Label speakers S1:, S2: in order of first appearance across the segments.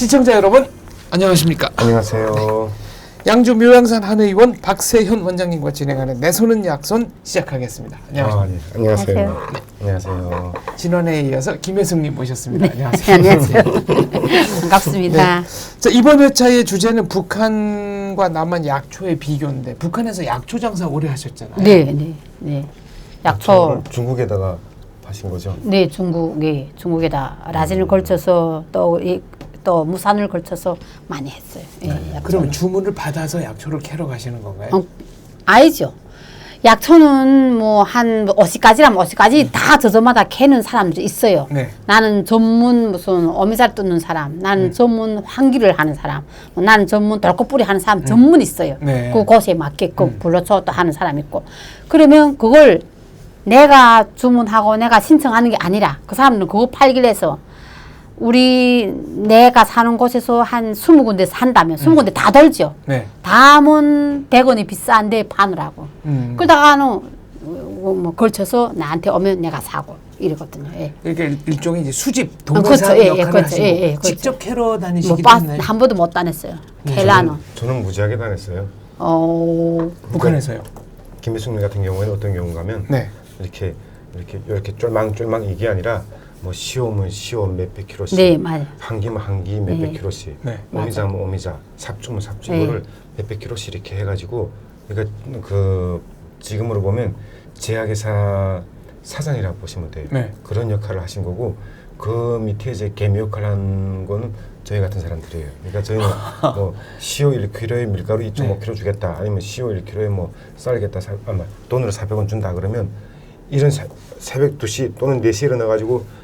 S1: 시청자 여러분 안녕하십니까?
S2: 안녕하세요.
S1: 양주 묘양산 한의원 박세현 원장님과 진행하는 내 손은 약손 시작하겠습니다. 안녕하십니까?
S2: 네. 안녕하세요. 안녕하세요.
S1: 지난해에 이어서 김혜숙님 모셨습니다. 안녕하세요.
S3: 안녕하세요. 반갑습니다.
S1: 네. 자, 이번 회차의 주제는 북한과 남한 약초의 비교인데 북한에서 약초 장사 오래 하셨잖아요.
S3: 네. 약초.
S2: 중국에다가 하신 거죠?
S3: 네, 중국에다 라진을 걸쳐서 또 무산을 걸쳐서 많이 했어요. 예,
S1: 그럼 주문을 받아서 약초를 캐러 가시는 건가요?
S3: 아니죠. 약초는 뭐 한 50가지라면 50가지 다 저저마다 캐는 사람도 있어요.
S1: 네.
S3: 나는 전문 무슨 어미살 뜯는 사람, 나는 전문 환기를 하는 사람, 나는 전문 돌꽃뿌리 하는 사람 전문 있어요.
S1: 네.
S3: 그 곳에 맞게끔 불러서 또 하는 사람 있고. 그러면 그걸 내가 주문하고 내가 신청하는 게 아니라 그 사람은 그거 팔기를 해서 내가 사는 곳에서 한 20군데서 한다면 20군데 다 돌죠.
S1: 네.
S3: 다 하면 100원이 비싼데 파느라고. 그러다가는 뭐 걸쳐서 나한테 오면 내가 사고 이러거든요. 예.
S1: 이렇게 일종의 이제 수집 동사
S3: 그렇죠.
S1: 역할을
S3: 그렇죠.
S1: 하시고
S3: 그렇죠.
S1: 직접 캐러 다니시기도
S3: 뭐
S1: 했나요?
S3: 한 번도 못 다녔어요. 켈라는.
S2: 저는 무지하게 다녔어요.
S1: 북한에서요?
S2: 김혜숙님 같은 경우에는 어떤 경우가 하면
S1: 네.
S2: 이렇게 쫄망 이게 아니라 뭐 시오면 시오 몇백 킬로씩,
S3: 네, 맞아요.
S2: 한기면 한기 몇백
S3: 네.
S2: 킬로씩,
S1: 네.
S2: 오미자면 오미자, 삽주면 삽주
S3: 네.
S2: 이거를 몇백 킬로씩 이렇게 해가지고 그러니까 그 지금으로 보면 제약회사 사장이라고 보시면 돼요.
S1: 네.
S2: 그런 역할을 하신 거고 그 밑에 이제 개미 역할을 한 거는 저희 같은 사람들이에요. 그러니까 저희는 뭐 시오 1kg에 밀가루 2.5kg 주겠다, 아니면 시오 1kg에 뭐 쌀겠다, 돈으로 400원 준다 그러면 이런 새벽 2시 또는 4시에 일어나가지고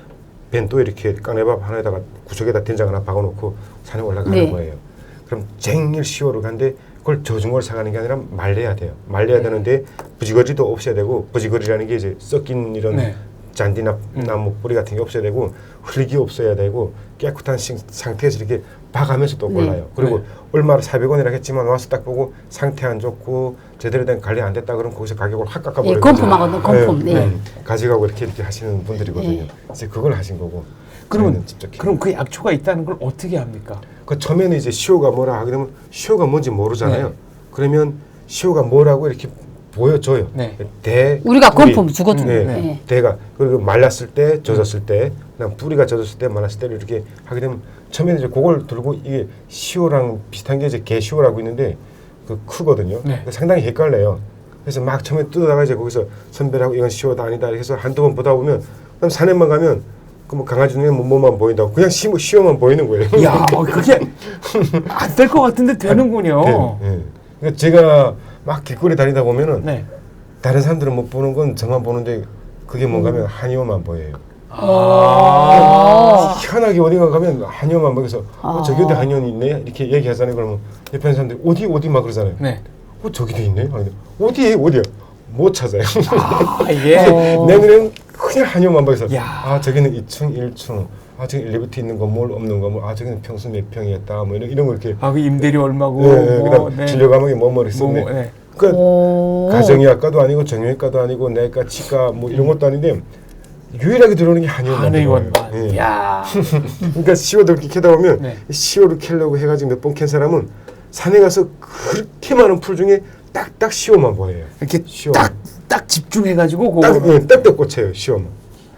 S2: 벤또 이렇게 까내밥 하나에다가 구석에다 된장 하나 박아놓고 산에 올라가는
S3: 네.
S2: 거예요. 그럼 쟁일 시오를 가는데 그걸 젖은 걸 사가는 게 아니라 말려야 돼요. 말려야 되는데 부지거리도 없애야 되고, 부지거리라는 게 이제 썩긴 이런
S1: 네.
S2: 잔디나 나무 뿌리 같은 게 없애야 되고, 흙이 없어야 되고, 깨끗한 상태에서 이렇게 봐가면서 또 골라요. 그리고
S1: 네.
S2: 얼마로 400원이라 했지만 와서 딱 보고 상태 안 좋고 제대로 된 관리 안 됐다 그러면 거기서 가격을 확 깎아버리고
S3: 예, 건품하거든요. 건품. 네.
S2: 가져가고 이렇게 하시는 분들이거든요.
S3: 네.
S2: 이제 그걸 하신 거고.
S1: 그러면
S2: 직접
S1: 그럼 그 약초가 있다는 걸 어떻게 합니까?
S2: 그 처음에는 이제 시오가 뭐라 하게 되면 시오가 뭔지 모르잖아요.
S1: 네.
S2: 그러면 시오가 뭐라고 이렇게 보여줘요.
S1: 네.
S3: 우리가
S2: 뿌리.
S3: 건품 주거든요.
S2: 네.
S3: 네.
S2: 대가 그리고 말랐을 때, 젖었을 때, 그냥 뿌리가 젖었을 때, 말랐을 때 이렇게 하게 되면 처음에는 이제 그걸 들고 이게 시오랑 비슷한 게 이제 개시오라고 있는데 그 크거든요.
S1: 네.
S2: 상당히 헷갈려요. 그래서 막 처음에 뜯어다가 이제 거기서 선별하고 이건 시오다 아니다 해서 한두 번 보다 보면 그럼 산에만 가면 그 뭐 강아지 눈에 뭐만 보인다고 그냥 시오만 보이는 거예요.
S1: 야, 그게 안 될 것 같은데 되는군요.
S2: 네. 그러니까 제가 막 길거리 다니다 보면은
S1: 네.
S2: 다른 사람들은 못 보는 건 저만 보는데 그게 뭔가 하면 한의원만 보여요. 희한하게 어디가 가면 한의원만 보여서 저기 어디 한의원이 있네 이렇게 얘기하잖아요. 그러면 옆에 있는 사람들이 어디 막 그러잖아요.
S1: 네.
S2: 저기도 있네. 어디에 어디야? 못 찾아요.
S1: 예.
S2: 내 눈에는 그냥 한의원만 보여서
S1: 야.
S2: 저기는 2층 1층 저기 엘리베이터 있는 건물 없는 건물 저기는 평수 몇 평이었다 뭐 이런 거 이렇게
S1: 그 임대료 얼마고
S2: 그다음 진료 과목이 뭐뭐 있었네.
S1: 네.
S2: 그러니까 가정의학과도 아니고 정형외과도 아니고 내과 치과 뭐 이런 것도 아닌데 유일하게 들어오는 게 한의원만.
S1: 한의원만. 야.
S2: 그러니까 시오를 이렇게 캐다 보면
S1: 네.
S2: 시오를 캐려고 해가지고 몇 번 캔 사람은 산에 가서 그렇게 많은 풀 중에 딱딱 시오만 보여요.
S1: 이렇게
S2: 시오만.
S1: 딱 집중해가지고 그거
S2: 딱딱 꽂혀요 시오만.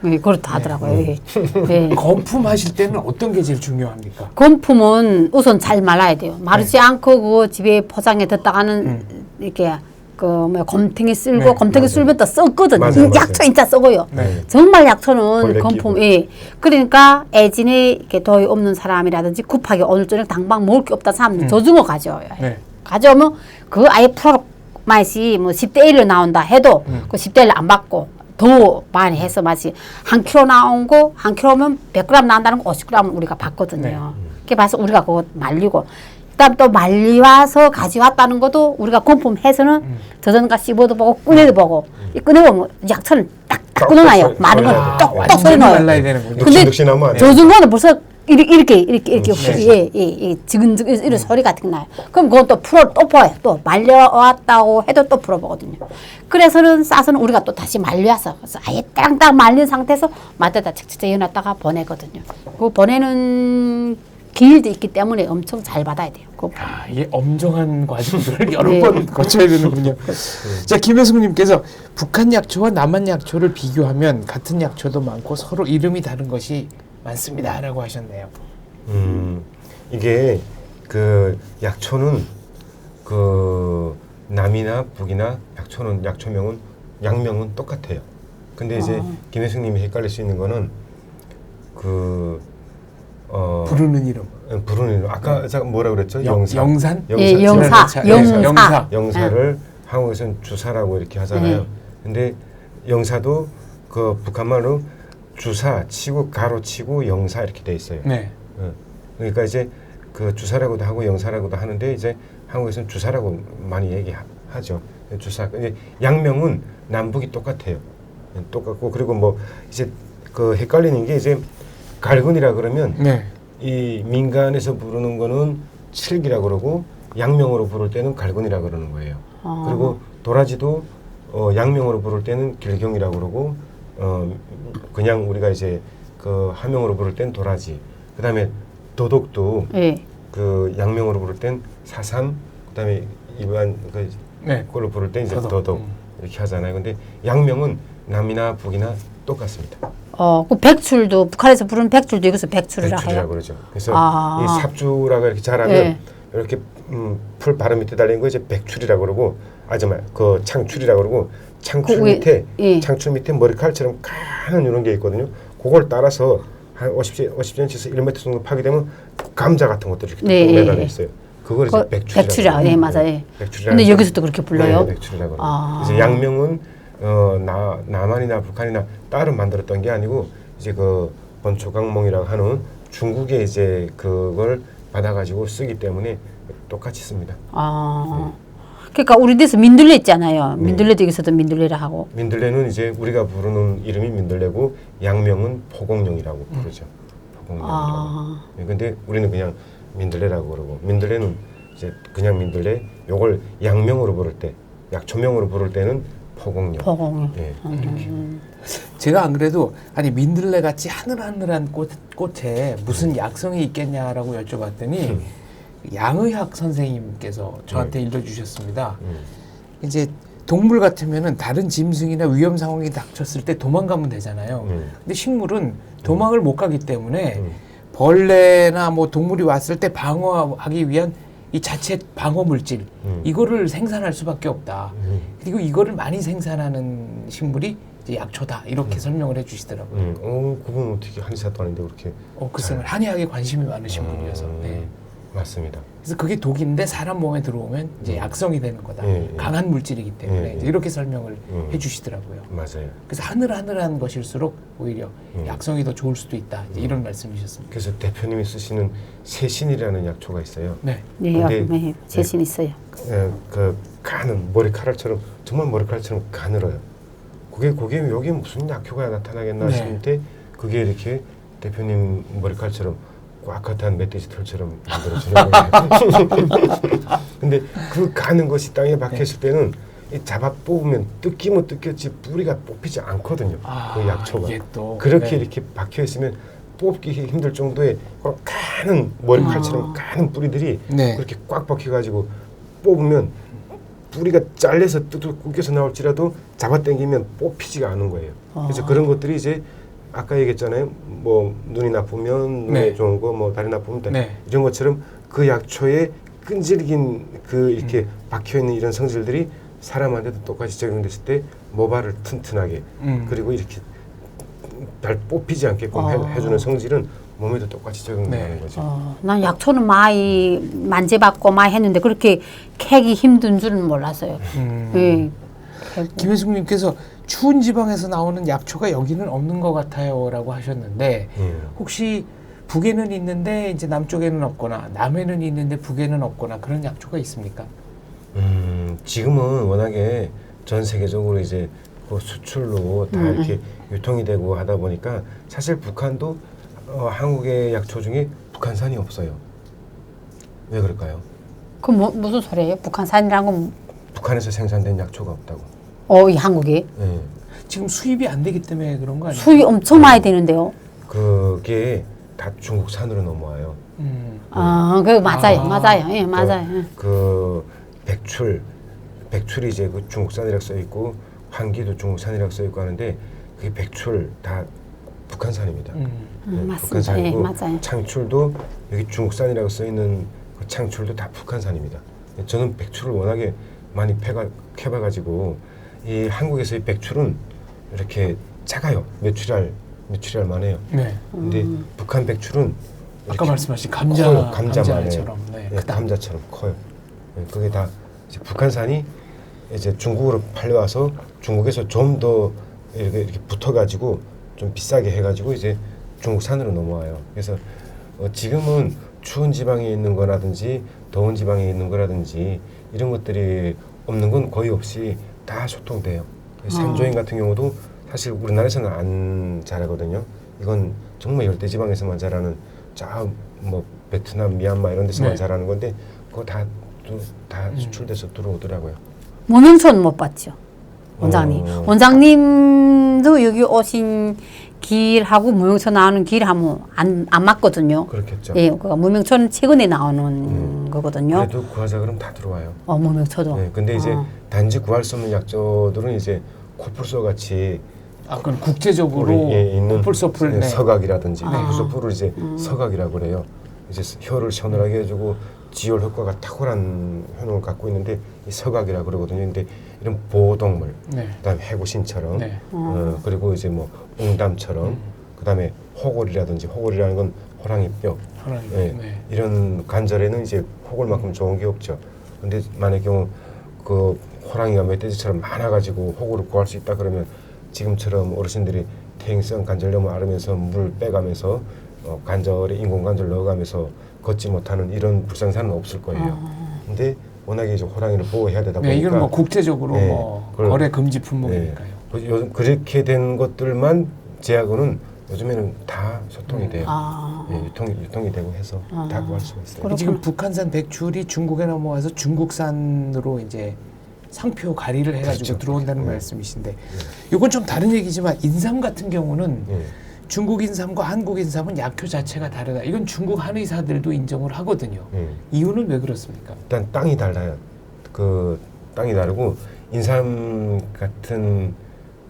S3: 네, 그렇다 하더라고요. 예. 네.
S1: 건품하실 때는 어떤 게 제일 중요합니까?
S3: 건품은 우선 잘 말아야 돼요. 마르지 않고 그 집에 포장해 뒀다가는 이렇게 곰탱이 쓸고
S1: 네,
S3: 곰탱이 쓸면 또 썩거든요.
S2: 맞아요.
S3: 약초 진짜 썩어요.
S1: 네.
S3: 정말 약초는
S2: 벌레
S3: 건품.
S2: 끼고.
S3: 예. 그러니까 애진에 이렇게 더위 없는 사람이라든지 급하게 오늘 저녁 당방 먹을 게 없다 사람들 저중어 가져와요.
S1: 네.
S3: 가져오면 그 아예 프로 맛이 뭐 10대 1로 나온다 해도 그 10대 1을 안 받고 더 많이 해서 맛이 한 킬로 나온 거 한 킬로면 100g 나온다는 거 50g 우리가 받거든요.
S1: 네.
S3: 그게 봐서 우리가 그거 말리고 그다음 또 말리와서 가져왔다는 것도 우리가 건품해서는 저전가 씹어도 보고 꺼내도 보고 이 꺼내보면 약초는 딱딱 끊어놔요. 마른 건 똑똑 소리 나요.
S1: 말라야 되는군요.
S3: 근데
S2: 득신하면 안 돼요.
S3: 저준 거는 벌써 이렇게
S1: 네.
S3: 지근지근 이런 소리 같은 게 나요. 그럼 그건 또 풀어 또 풀어요. 또 말려왔다고 해도 또 풀어보거든요. 그래서는 싸서는 우리가 또 다시 말려서 그래서 아예 땅땅 말린 상태에서 마트에다 척척 해놨다가 보내거든요. 그 보내는 기일도 있기 때문에 엄청 잘 받아야 돼요.
S1: 아, 이게 엄정한 과정들을 여러
S3: 네.
S1: 번 거쳐야 되는군요. 자, 김혜숙님께서 북한 약초와 남한 약초를 비교하면 같은 약초도 많고 서로 이름이 다른 것이 많습니다라고 하셨네요.
S2: 이게 그 약초는 그 남이나 북이나 약초명은 약명은 똑같아요. 근데 이제 김혜숙님이 헷갈릴 수 있는 거는
S1: 부르는 이름.
S2: 부르는 이름. 아까 제가 뭐라 그랬죠? 영사.
S1: 영산?
S3: 예, 영사.
S1: 영사.
S2: 영사를 한국에서는 주사라고 이렇게 하잖아요.
S3: 네.
S2: 근데 영사도 그 북한말로 주사 치고 가로 치고 영사 이렇게 돼 있어요.
S1: 네.
S2: 그러니까 이제 그 주사라고도 하고 영사라고도 하는데 이제 한국에서는 주사라고 많이 얘기하죠. 주사. 근데 양명은 남북이 똑같아요. 똑같고 그리고 뭐 이제 그 헷갈리는 게 이제 갈근이라 그러면
S1: 네.
S2: 이 민간에서 부르는 거는 칠기라 그러고 양명으로 부를 때는 갈근이라 그러는 거예요. 그리고 도라지도 양명으로 부를 때는 길경이라 그러고 그냥 우리가 이제 그 하명으로 부를 땐 도라지. 그다음에 도덕도
S3: 예.
S2: 그 양명으로 부를 땐 사삼. 그다음에 일반 그
S1: 네.
S2: 그걸로 부를 땐 이제
S1: 도덕.
S2: 도덕 이렇게 하잖아요. 근데 양명은 남이나 북이나 똑같습니다.
S3: 그 백출도 북한에서 부르는 백출도 여기서 백출이라
S2: 백출이라고
S3: 해요.
S2: 그러죠. 그래서
S3: 아.
S2: 이 삽주라고 이렇게 잘하면
S3: 네.
S2: 이렇게 풀 바로 밑에 달린 거 이제 백출이라고 그러고 그 창출이라고 그러고 창출
S3: 그 위에,
S2: 밑에
S3: 예.
S2: 창출 밑에 머리칼처럼 가는 이런 게 있거든요. 그걸 따라서 한 50cm에서 1m 정도 파게 되면 감자 같은 것들이 이렇게
S3: 네,
S2: 매달려
S3: 예.
S2: 있어요. 그걸 이제 백출이라고
S3: 백출이라.
S2: 그래요.
S3: 예, 맞아요.
S2: 백출이라고
S3: 근데
S2: 해서
S3: 여기서도 그렇게 불러요?
S2: 네, 백출이라고 그래요.
S3: 아.
S2: 그래서 양명은 남한이나 북한이나 따로 만들었던 게 아니고 이제 그 번초강몽이라고 하는 중국에 이제 그걸 받아가지고 쓰기 때문에 똑같이 씁니다.
S3: 그러니까 우리 데서 민들레 있잖아요.
S2: 네.
S3: 민들레도 여기서도 민들레라 하고.
S2: 민들레는 이제 우리가 부르는 이름이 민들레고 양명은 포공룡이라고 부르죠. 포공룡이라고. 근데 우리는 그냥 민들레라고 그러고 민들레는 이제 그냥 민들레 요걸 양명으로 부를 때 약초명으로 부를 때는 포공룡.
S3: 포공룡.
S2: 예, 이렇게.
S1: 제가 안 그래도 아니 민들레 같이 하늘하늘한 꽃에 무슨 약성이 있겠냐라고 여쭤봤더니 양의학 선생님께서 저한테 일러주셨습니다. 이제 동물 같으면은 다른 짐승이나 위험 상황이 닥쳤을 때 도망가면 되잖아요. 근데 식물은 도망을 못 가기 때문에 벌레나 뭐 동물이 왔을 때 방어하기 위한 이 자체 방어 물질 이거를 생산할 수밖에 없다. 그리고 이거를 많이 생산하는 식물이 이제 약초다 이렇게 설명을 해주시더라고요.
S2: 그분 어떻게 한의사도 아닌데 그렇게
S1: 글쎄요 한의학에 관심이 많으신 분이어서. 네.
S2: 맞습니다.
S1: 그래서 그게 독인데 사람 몸에 들어오면 이제 약성이 되는 거다. 강한 물질이기 때문에 이제 이렇게 설명을 해주시더라고요.
S2: 맞아요.
S1: 그래서 하늘하늘한 것일수록 오히려 약성이 더 좋을 수도 있다. 이제 이런 말씀이셨습니다.
S2: 그래서 대표님이 쓰시는 세신이라는 약초가 있어요.
S1: 네.
S3: 네,
S2: 근데
S3: 재신 있어요.
S2: 그 가는 머리카락처럼 정말 머리카락처럼 가늘어요. 그게 여기 무슨 약효가 나타나겠나
S1: 네.
S2: 싶을 때 그게 이렇게 대표님 머리카락처럼 꽉꽉한 멧돼지 털처럼 만들어지는 거예요. 근데 그 가는 것이 땅에 박혔을 때는 이 잡아 뽑으면 뜯기면 뜯겼지 뿌리가 뽑히지 않거든요. 그 약초가.
S1: 이게 또,
S2: 그렇게
S1: 네.
S2: 이렇게 박혀 있으면 뽑기 힘들 정도의 가는 머리칼처럼 가는 뿌리들이
S1: 네.
S2: 그렇게 꽉 박혀가지고 뽑으면 뿌리가 잘려서 뜯겨서 나올지라도 잡아당기면 뽑히지가 않은 거예요. 그래서 그런 것들이 이제 아까 얘기했잖아요. 뭐 눈이 나쁘면 눈에
S1: 네.
S2: 좋은 거, 뭐 다리 나쁘면 다리.
S1: 네.
S2: 이런 것처럼 그 약초에 끈질긴 그 이렇게 박혀 있는 이런 성질들이 사람한테도 똑같이 적용됐을 때 모발을 튼튼하게 그리고 이렇게 잘 뽑히지 않게끔 해주는 성질은 몸에도 똑같이 적용되는 거죠.
S3: 난 약초는 많이 만져봤고 많이 했는데 그렇게 캐기 힘든 줄은 몰랐어요. 예.
S1: 김혜숙님께서 추운 지방에서 나오는 약초가 여기는 없는 것 같아요라고 하셨는데 혹시 북에는 있는데 이제 남쪽에는 없거나 남에는 있는데 북에는 없거나 그런 약초가 있습니까?
S2: 지금은 워낙에 전 세계적으로 이제 그 수출로 다 이렇게 유통이 되고 하다 보니까 사실 북한도 한국의 약초 중에 북한산이 없어요. 왜 그럴까요?
S3: 그 무슨 소리예요? 북한산이라는 건
S2: 북한에서 생산된 약초가 없다고.
S3: 이 한국이
S2: 네.
S1: 지금 수입이 안 되기 때문에 그런 거 아니에요?
S3: 수입 엄청 많이 되는데요.
S2: 그게 다 중국산으로 넘어와요.
S3: 그 맞아요,
S1: 아.
S3: 맞아요, 예, 맞아요.
S2: 그 백출이 이제 그 중국산이라고 써 있고 환기도 중국산이라고 써 있고 하는데 그게 백출 다 북한산입니다.
S3: 맞습니다.
S2: 북한산이고
S3: 예, 맞아요.
S2: 창출도 여기 중국산이라고 써 있는 그 창출도 다 북한산입니다. 저는 백출을 워낙에 많이 캐봐가지고 이 한국에서의 백출은 이렇게 작아요. 메추리알 해요.
S1: 네.
S2: 근데 북한 백출은
S1: 아까
S2: 이렇게
S1: 말씀하신
S2: 커요.
S1: 감자처럼. 네.
S2: 예, 감자처럼 커요. 예, 그게 다 이제 북한산이 이제 중국으로 팔려와서 중국에서 좀 더 이렇게 붙어가지고 좀 비싸게 해가지고 이제 중국산으로 넘어와요. 그래서 지금은 추운 지방에 있는 거라든지 더운 지방에 있는 거라든지 이런 것들이 없는 건 거의 없이 다 소통돼요. 산조임 같은 경우도 사실 우리나라에서는 안 자라거든요. 이건 정말 열대지방에서만 자라는 뭐 베트남, 미얀마 이런 데서만
S1: 네.
S2: 자라는 건데 그거 다 수출돼서 들어오더라고요.
S3: 무명천 못 봤죠, 원장님. 원장님도 여기 오신 길하고 무명천 나오는 길하고 안 맞거든요.
S2: 그렇겠죠.
S3: 예, 그 무명천 최근에 나오는 거거든요.
S2: 그래도 구하자 그러면 다 들어와요.
S3: 무명천도.
S2: 네, 근데 이제 단지 구할 수 없는 약초들은 이제 코뿔소 같이
S1: 그건 국제적으로
S2: 있는
S1: 코뿔소풀 네.
S2: 서각이라든지 코뿔소풀을 이제 서각이라고 그래요. 이제 혀를 서늘하게 해주고 지혈 효과가 탁월한 효능을 갖고 있는데 이 서각이라고 그러거든요. 근데 이런 보호동물,
S1: 네.
S2: 그다음에 해구신처럼,
S1: 네.
S2: 그리고 이제 뭐 웅담처럼, 그다음에 호골이라는 건 호랑이 뼈,
S1: 호랑이,
S2: 네.
S1: 네.
S2: 이런 관절에는 이제 호골만큼 좋은 게 없죠. 근데 만약 경우 그 호랑이가 멧돼지처럼 많아가지고 호골을 구할 수 있다 그러면 지금처럼 어르신들이 퇴행성 관절염을 앓으면서 물 빼가면서 관절에 인공 관절 넣어가면서 걷지 못하는 이런 불상사는 없을 거예요. 근데 워낙에 이제 호랑이를 보호해야 되다 보니까
S1: 네, 이건 뭐 국제적으로
S2: 네,
S1: 뭐
S2: 그걸-
S1: 거래 금지 품목이니까요.
S2: 요즘 그렇게 된 것들만 제약은 요즘에는 다 소통이 돼요. 예, 유통이 되고 해서 다 구할 수가 있어요.
S3: 그렇구나.
S1: 지금 북한산 백출이 중국에 넘어와서 중국산으로 이제 상표 가리를 해가지고
S2: 그렇죠.
S1: 들어온다는 말씀이신데, 이건 좀 다른 얘기지만 인삼 같은 경우는
S2: 예.
S1: 중국 인삼과 한국 인삼은 약효 자체가 다르다. 이건 중국 한의사들도 인정을 하거든요.
S2: 예.
S1: 이유는 왜 그렇습니까?
S2: 일단 땅이 달라요. 그 땅이 다르고 인삼 같은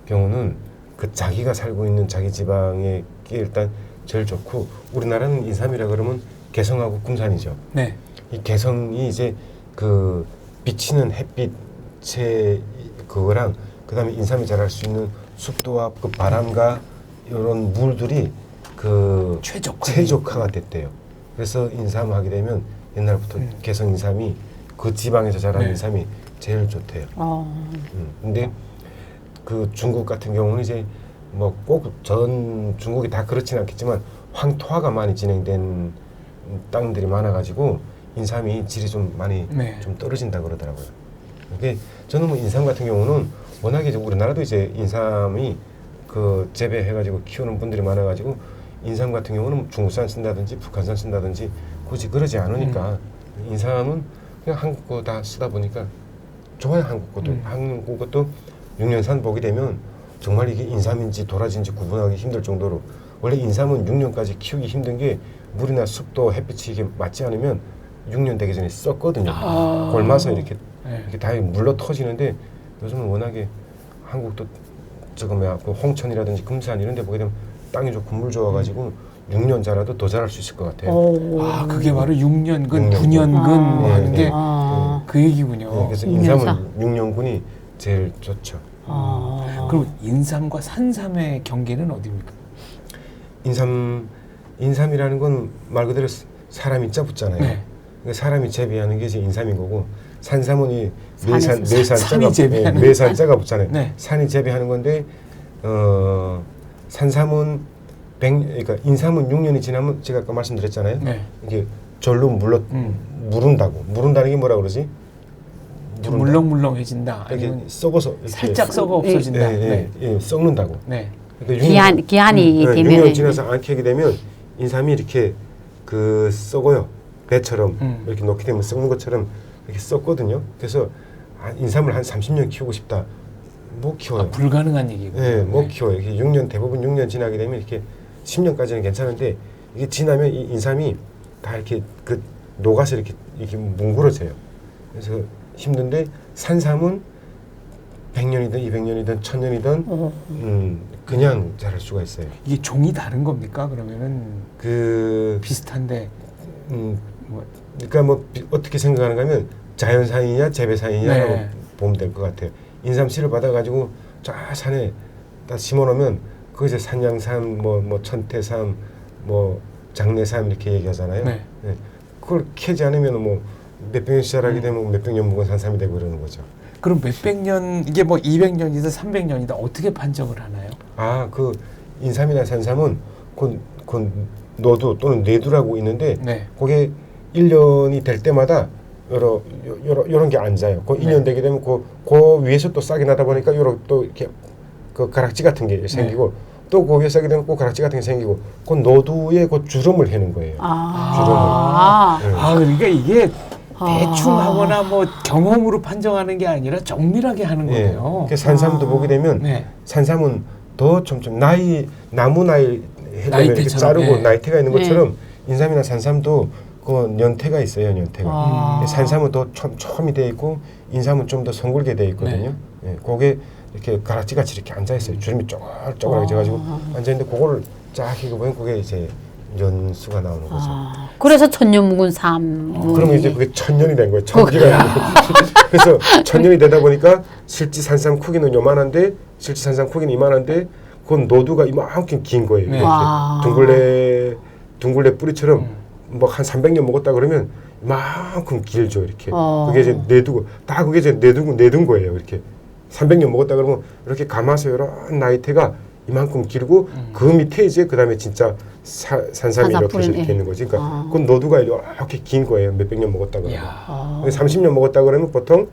S2: 경우는 그 자기가 살고 있는 자기 지방에 일단 제일 좋고, 우리나라는 인삼이라 그러면 개성하고 금산이죠.
S1: 네.
S2: 이 개성이 이제 그 비치는 햇빛의 그거랑 그다음에 인삼이 자랄 수 있는 습도와 그 바람과 이런 물들이 그 최적화가 됐대요. 그래서 인삼하게 되면 옛날부터 개성 인삼이 그 지방에서 자라는
S1: 네.
S2: 인삼이 제일 좋대요. 근데 그 중국 같은 경우는 이제 뭐 꼭 전 중국이 다 그렇지는 않겠지만 황토화가 많이 진행된 땅들이 많아가지고 인삼이 질이 좀 많이
S1: 네.
S2: 좀 떨어진다 그러더라고요. 이게 저는 뭐 인삼 같은 경우는 워낙에 이제 우리나라도 이제 인삼이 그 재배해가지고 키우는 분들이 많아가지고 인삼 같은 경우는 중국산 쓴다든지 북한산 쓴다든지 굳이 그러지 않으니까 인삼은 그냥 한국 거 다 쓰다 보니까 좋아요. 한국 것도 한국 것도 6년산 보게 되면 정말 이게 인삼인지 도라지인지 구분하기 힘들 정도로, 원래 인삼은 6년까지 키우기 힘든 게 물이나 습도, 햇빛이 이게 맞지 않으면 6년 되기 전에 썩거든요. 골마서 이렇게 다 물러 터지는데 요즘은 워낙에 한국도 저거 그 홍천이라든지 금산 이런 데 보게 되면 땅이 좋고 물 좋아가지고 6년 자라도 더 자랄 수 있을 것 같아요.
S1: 그게 바로 6년근,
S2: 6년근.
S1: 9년근 하는 게
S3: 아.
S1: 그 얘기군요.
S2: 네, 그래서
S3: 6년차.
S2: 인삼은 6년군이 제일 좋죠.
S1: 그럼 인삼과 산삼의 경계는 어디입니까?
S2: 인삼이라는 건 말 그대로 사람이 짜 붙잖아요.
S1: 네.
S2: 그러니까 사람이 재배하는 게 이제 인삼인 거고, 산삼은 이
S1: 산이 재배하는
S2: 매산자가 붙잖아요.
S1: 네.
S2: 산이 재배하는 건데 산삼은 그러니까 인삼은 6년이 지나면 제가 아까 말씀드렸잖아요.
S1: 네.
S2: 이게 절로 무른다고. 무른다는 게 뭐라 그러지?
S1: 좀 물렁물렁해진다.
S2: 이렇게
S1: 아니면
S2: 썩어서 이렇게
S1: 살짝 썩어 없어진다. 네.
S2: 썩는다고.
S1: 네.
S2: 그러니까
S3: 기한이 되면
S2: 6년 지나서 안 캐게 되면 인삼이 이렇게 그 썩어요. 배처럼 이렇게 놓게 되면 썩는 것처럼 이렇게 썩거든요. 그래서 인삼을 한 30년 키우고 싶다. 못 키워요.
S1: 불가능한 얘기고.
S2: 네, 못 키워요. 이렇게 6년 대부분 6년 지나게 되면 이렇게 10년까지는 괜찮은데 이게 지나면 이 인삼이 다 이렇게 그 녹아서 이렇게 뭉그러져요. 그래서 힘든데 산삼은 100년이든 200년이든 1000년이든 그냥 자랄 수가 있어요.
S1: 이게 종이 다른 겁니까? 그러면은
S2: 그
S1: 비슷한데 뭐,
S2: 그러니까 뭐 어떻게 생각하는가 하면 자연산이냐 재배산이냐라고
S1: 네.
S2: 보면 될 것 같아요. 인삼 씨를 받아가지고 저 산에 다 심어놓으면 그 이제 산양삼, 뭐 천태삼, 뭐 장내삼 이렇게 얘기하잖아요.
S1: 네.
S2: 네. 그걸 캐지 않으면 뭐 몇백 년 자라게 되면 몇백 년 묵은 산삼이 되고 그러는 거죠.
S1: 그럼 몇백 년 이게 뭐 200년이든 300년이든 어떻게 판정을 하나요?
S2: 아, 그 인삼이나 산삼은 그 노두 또는 뇌두라고 있는데
S1: 네.
S2: 그게 1년이 될 때마다 요런 게 앉아요. 그 2년 되게 되면 그 위에서 또 싹이 나다 보니까 또 이렇게 그 가락지 같은 게 생기고 또 그 위에 싹이 되면 그 가락지 같은 게 생기고 그 노두에 그 주름을 해는 거예요.
S1: 그러니까 이게 대충 하거나 뭐 경험으로 판정하는 게 아니라 정밀하게 하는 거네요.
S2: 그 산삼도 보게 되면 산삼은 더 점점 나무 나이 이렇게 자르고 나이테가 있는 것처럼 인삼이나 산삼도 그 연태가 있어요. 연태가. 산삼은 더 촘촘히 돼 있고 인삼은 좀 더 성글게 돼 있거든요. 그게 이렇게 가락지 같이 이렇게 앉아 있어요. 주름이 쪼글쪼글하게 져가지고 앉아 있는데 그거를 쫙 이거 보면 그게 이제 연수가 나오는 거죠.
S3: 그래서 천년 묵은 삶.
S2: 그러면 이제 그게 1000년이 된 거예요. 천기가. 그래서 1000년이 되다 보니까 실지 산삼 크기는 요만한데 실지 산삼 크기는 이만한데 그건 노두가 이만큼 긴 거예요. 이렇게 둥글레 뿌리처럼 뭐 한 300년 먹었다 그러면 이만큼 길죠. 이렇게. 그게 이제 내두고 다 그게 이제 내둔 거예요. 이렇게 300년 먹었다 그러면 이렇게 감아서 이런 나이테가 이만큼 길고 그 밑에 이제 그다음에 진짜 산삼이 이렇게 있는 거지. 그러니까 그건 노두가 이렇게 긴 거예요. 몇백 년 먹었다 그러면. 30년 먹었다 그러면 보통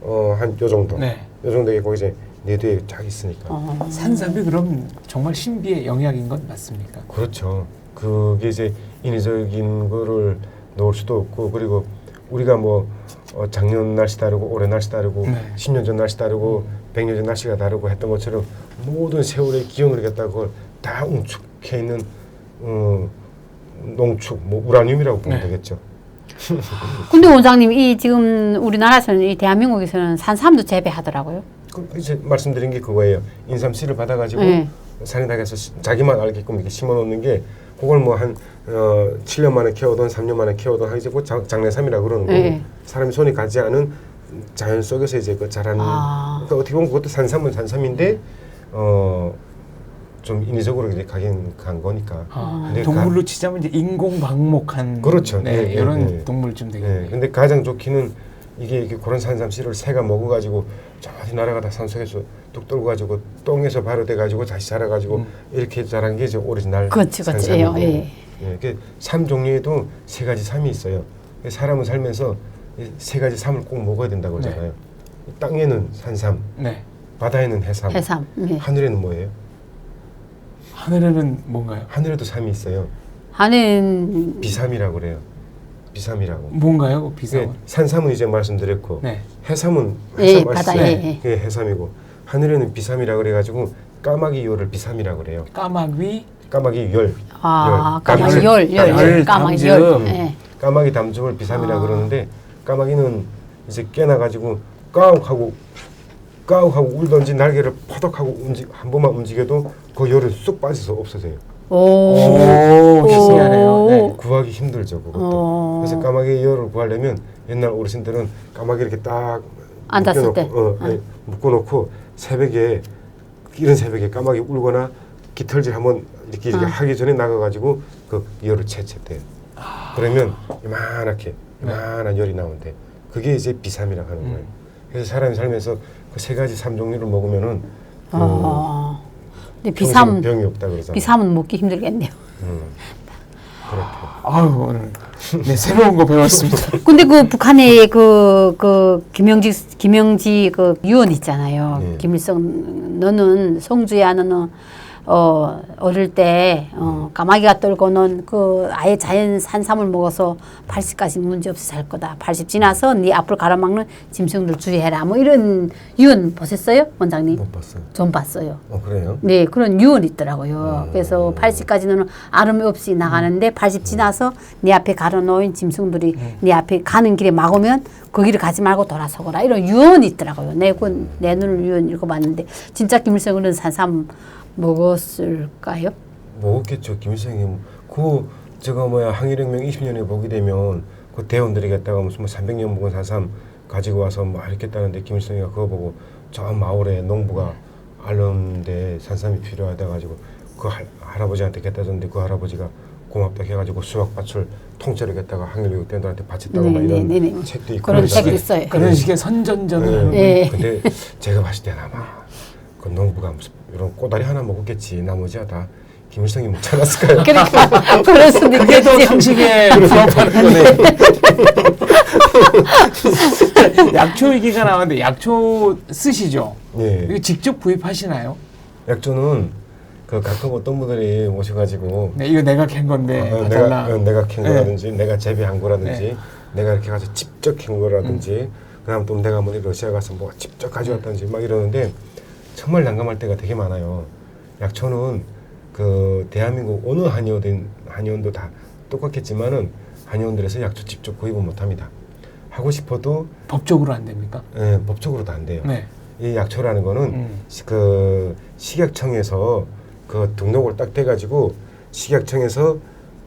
S2: 한 요 정도. 요 정도에 거기 이제 내두에 쫙 있으니까.
S1: 산삼이 그럼 정말 신비의 영약인 건 맞습니까?
S2: 그렇죠. 그게 이제 인위적인 거를 놓을 수도 없고 그리고 우리가 뭐 작년 날씨 다르고 올해 날씨 다르고 10년 전 날씨 다르고 100년 전 날씨가 다르고 했던 것처럼 모든 세월의 기운을 갖다가 그걸 다 응축해 있는 농축, 뭐 우라늄이라고 보면 되겠죠.
S3: 근데 원장님 이 지금 우리나라에서는 이 대한민국에서는 산삼도 재배하더라고요.
S2: 이제 말씀드린 게 그거예요. 인삼 씨를 받아가지고 산에 나가서 자기만 알게끔 이렇게 심어놓는 게 그걸 뭐 한 7년 만에 키워든 3년 만에 키워든 이제 그 장내삼이라고 그러는 거고 사람이 손이 가지 않은 자연 속에서 이제 그 자라는 그러니까 어떻게 보면 그것도 산삼은 산삼인데 좀 인위적으로 이제 간 거니까.
S1: 동물로 치자면 이제 인공 방목한
S2: 그렇죠.
S1: 이런 동물쯤 되겠네요.
S2: 근데 가장 좋기는 이게 그런 산삼 씨를 새가 먹어가지고 저 어디 날아가다 산속에서 뚝 떨고가지고 똥에서 발효돼가지고 다시 자라가지고 이렇게 자란 게 이제 오리지널 산삼이고. 삼 종류에도 세 가지 삼이 있어요. 사람은 살면서 세 가지 삼을 꼭 먹어야 된다고 그러잖아요. 땅에는 산삼, 바다에는 해삼, 하늘에는 뭐예요?
S1: 하늘에는 뭔가요?
S2: 하늘에도 삼이 있어요.
S3: 하늘은
S2: 비삼이라고 그래요. 비삼이라고.
S1: 뭔가요? 비삼은?
S2: 산삼은 이제 말씀드렸고 해삼은
S3: 바다에
S2: 그게 해삼이고 하늘에는 비삼이라고 그래가지고 까마귀열을 비삼이라고 그래요.
S1: 까마귀
S2: 열.
S3: 까마귀 열.
S2: 까마귀 담즙을 비삼이라고 그러는데 까마귀는 이제 깨나가지고 까욱하고 울던지 날개를 퍼덕하고 한 번만 움직여도 그 열을 쑥 빠져서 없어져요.
S1: 신기하네요.
S2: 구하기 힘들죠, 그것도. 그래서 까마귀 열을 구하려면 옛날 어르신들은 까마귀 이렇게 딱
S3: 앉았을 때
S2: 묶어놓고 새벽에 이른 새벽에 까마귀 울거나 깃털질 한번 이렇게 하기 전에 나가가지고 그 열을 채취했대요. 그러면 이만한 열이 나오는데 그게 이제 비삼이라고 하는 거예요. 그래서 사람이 살면서 그 세 가지 삼 종류를 먹으면은
S3: 근데
S2: 병이 없다 그러잖아요.
S3: 비삼은 먹기 힘들겠네요.
S2: 그렇게.
S1: 오늘 새로운 거 배웠습니다.
S3: 근데 그 북한의 그 김영지 그 유언 있잖아요. 김일성 너는 성주야 너는 어릴 때 까마귀가 떨고 논 그 아예 자연 산삼을 먹어서 80까지 문제 없이 살 거다. 80 지나서 네 앞을 가로막는 짐승들 주의해라. 뭐 이런 유언 보셨어요, 원장님?
S2: 못 봤어요.
S3: 전 봤어요.
S2: 그래요?
S3: 네, 그런 유언이 있더라고요. 그래서 80까지는 아름 없이 나가는데 80 지나서 네 앞에 가로놓인 짐승들이 네 앞에 가는 길에 막으면 그 길을 가지 말고 돌아서거라. 이런 유언이 있더라고요. 내 눈을 유언 읽어봤는데 진짜 김일성은 산삼 먹었을까요?
S2: 먹었겠죠. 김일성이 그 제가 항일혁명 20년에 보게 되면 그 대원들이겠다가 무슨 300년 묵은 산삼 가지고 와서 막 이랬겠다는데 김일성이가 그거 보고 저 마을에 농부가 알는데 산삼이 필요하다 가지고 그 할아버지한테 갖다 줬는데 그 할아버지가 고맙다 해가지고 수박밭을 통째로 갖다가 항일혁명 대원들한테 바쳤다고 막 이런 책도 있고
S3: 그런 책도 있어요.
S1: 그런 식의 선전전을 하는
S3: 네.
S2: 근데 제가 봤을 때는 아마 그 농부가 무슨 이런 꼬다리 하나 먹었겠지. 나머지가 다 김일성이 먹지 않았을까요?
S3: 그러니까 그럴 수도
S1: 그게 더
S3: 있겠지.
S1: 상식에 부합하는 거네. 약초 얘기가 나왔는데 약초 쓰시죠?
S2: 예.
S1: 이거 직접 구입하시나요?
S2: 약초는 그 가끔 어떤 분들이 오셔가지고
S1: 네, 이거 내가 캔 건데 봐달라.
S2: 내가 캔
S1: 네.
S2: 거라든지 내가 재배한 거라든지
S1: 네.
S2: 내가 이렇게 가서 직접 캔 거라든지 그다음 또 내가 뭐 러시아 가서 뭐 직접 가져왔다든지 막 이러는데 정말 난감할 때가 되게 많아요. 약초는 그 대한민국 어느 한의원도 다 똑같겠지만은 한의원들에서 약초 직접 구입은 못합니다. 하고 싶어도
S1: 법적으로 안 됩니까?
S2: 법적으로도 안 돼요.
S1: 네.
S2: 이 약초라는 거는 그 식약청에서 그 등록을 딱 돼가지고 식약청에서